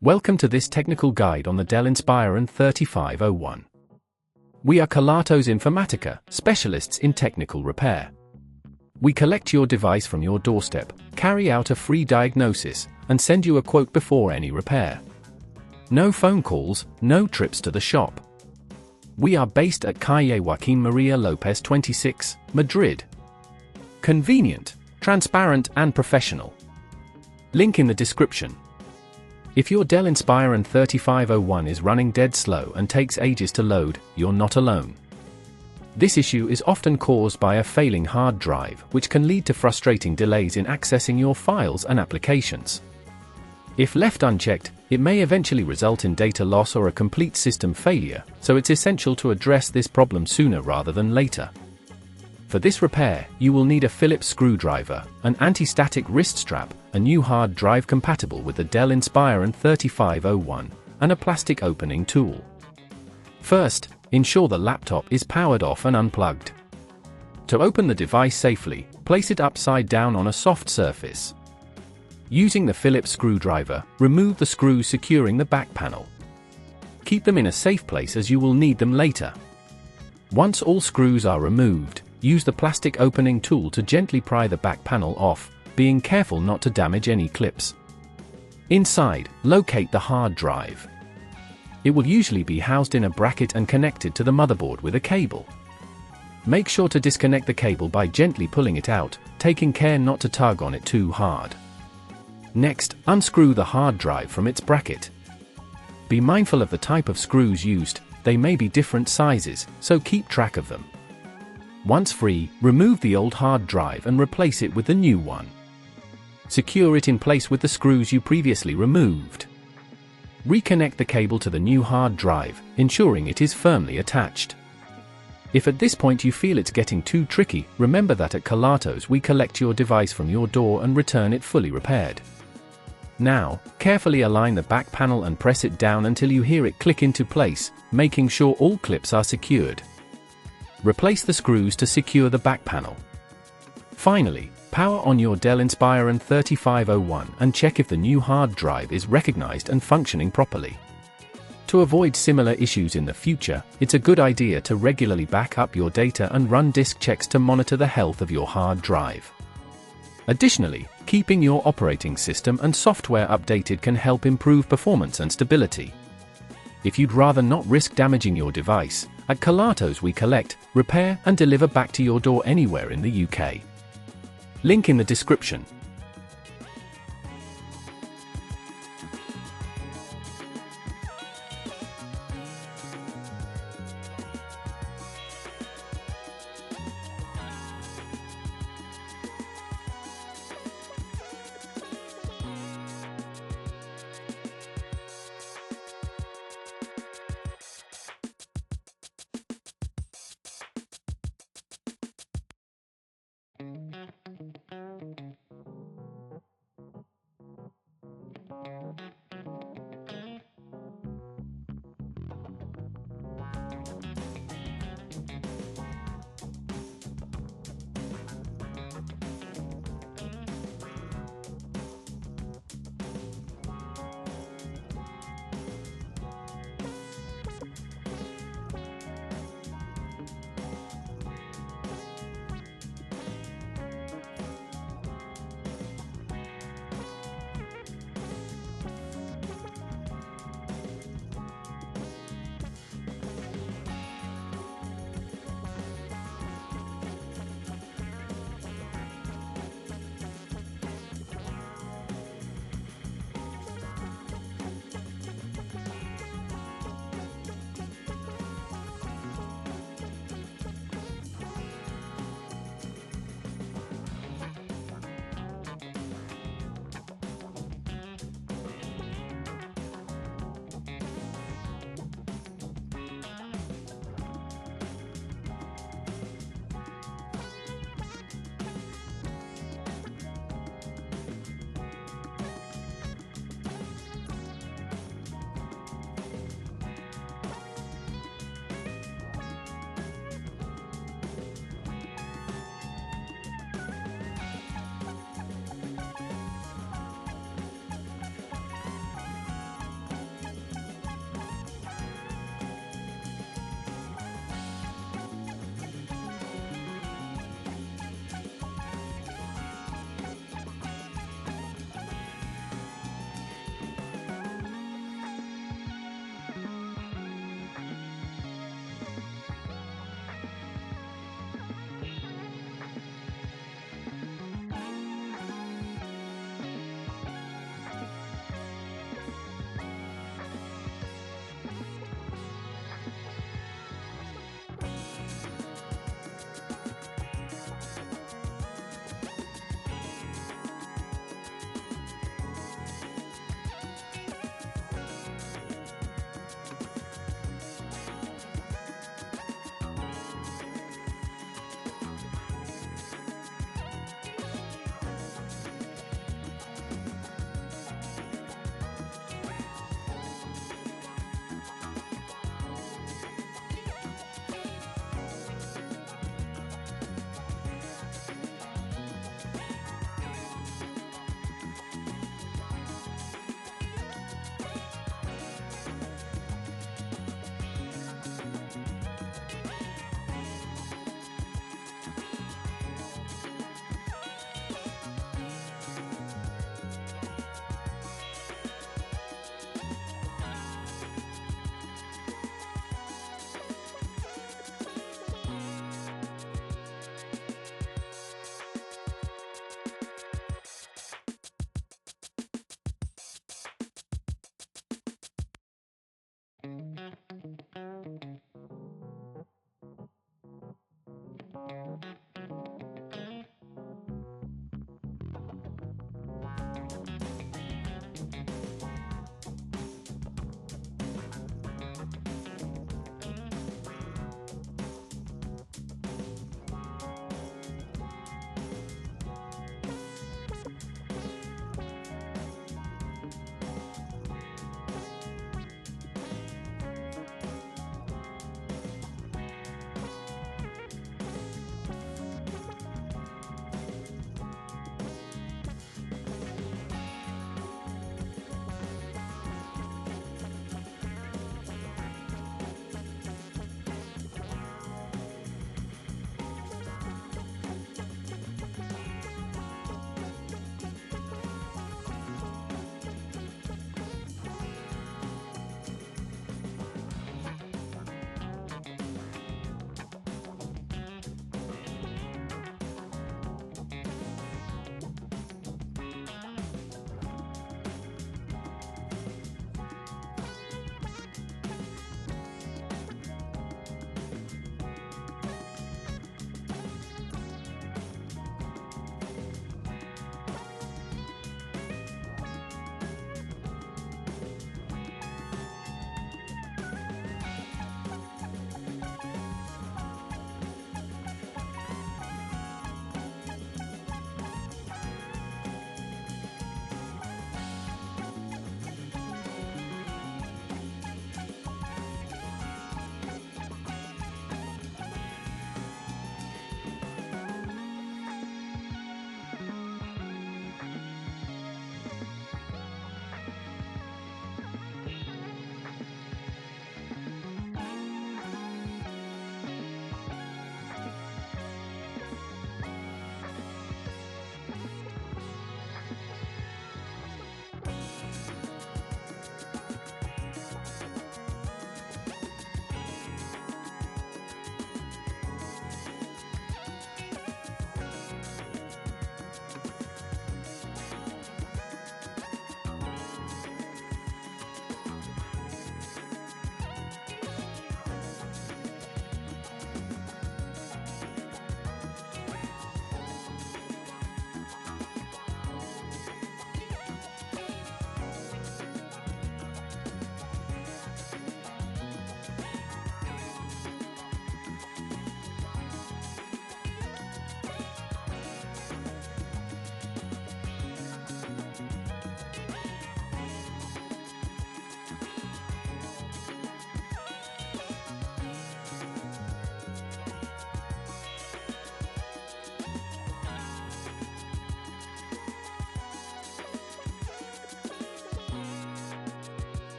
Welcome to this technical guide on the DELL INSPIRON 3501. We are Kelatos Informatica, specialists in technical repair. We collect your device from your doorstep, carry out a free diagnosis, and send you a quote before any repair. No phone calls, no trips to the shop. We are based at Calle Joaquín María López 26, Madrid. Convenient, transparent and professional. Link in the description. If your DELL INSPIRON 3501 is running dead slow and takes ages to load, you're not alone. This issue is often caused by a failing hard drive, which can lead to frustrating delays in accessing your files and applications. If left unchecked, it may eventually result in data loss or a complete system failure, so it's essential to address this problem sooner rather than later. For this repair, you will need a Phillips screwdriver, an anti-static wrist strap, a new hard drive compatible with the DELL INSPIRON 3501, and a plastic opening tool. First, ensure the laptop is powered off and unplugged. To open the device safely, place it upside down on a soft surface. Using the Phillips screwdriver, remove the screws securing the back panel. Keep them in a safe place as you will need them later. Once all screws are removed, use the plastic opening tool to gently pry the back panel off, being careful not to damage any clips. Inside, locate the hard drive. It will usually be housed in a bracket and connected to the motherboard with a cable. Make sure to disconnect the cable by gently pulling it out, taking care not to tug on it too hard. Next, unscrew the hard drive from its bracket. Be mindful of the type of screws used, they may be different sizes, so keep track of them. Once free, remove the old hard drive and replace it with the new one. Secure it in place with the screws you previously removed. Reconnect the cable to the new hard drive, ensuring it is firmly attached. If at this point you feel it's getting too tricky, remember that at Kelatos we collect your device from your door and return it fully repaired. Now, carefully align the back panel and press it down until you hear it click into place, making sure all clips are secured. Replace the screws to secure the back panel. Finally, power on your DELL INSPIRON 3501 and check if the new hard drive is recognized and functioning properly. To avoid similar issues in the future, it's a good idea to regularly back up your data and run disk checks to monitor the health of your hard drive. Additionally, keeping your operating system and software updated can help improve performance and stability. If you'd rather not risk damaging your device, at Kelatos we collect, repair and deliver back to your door anywhere in the UK. Link in the description.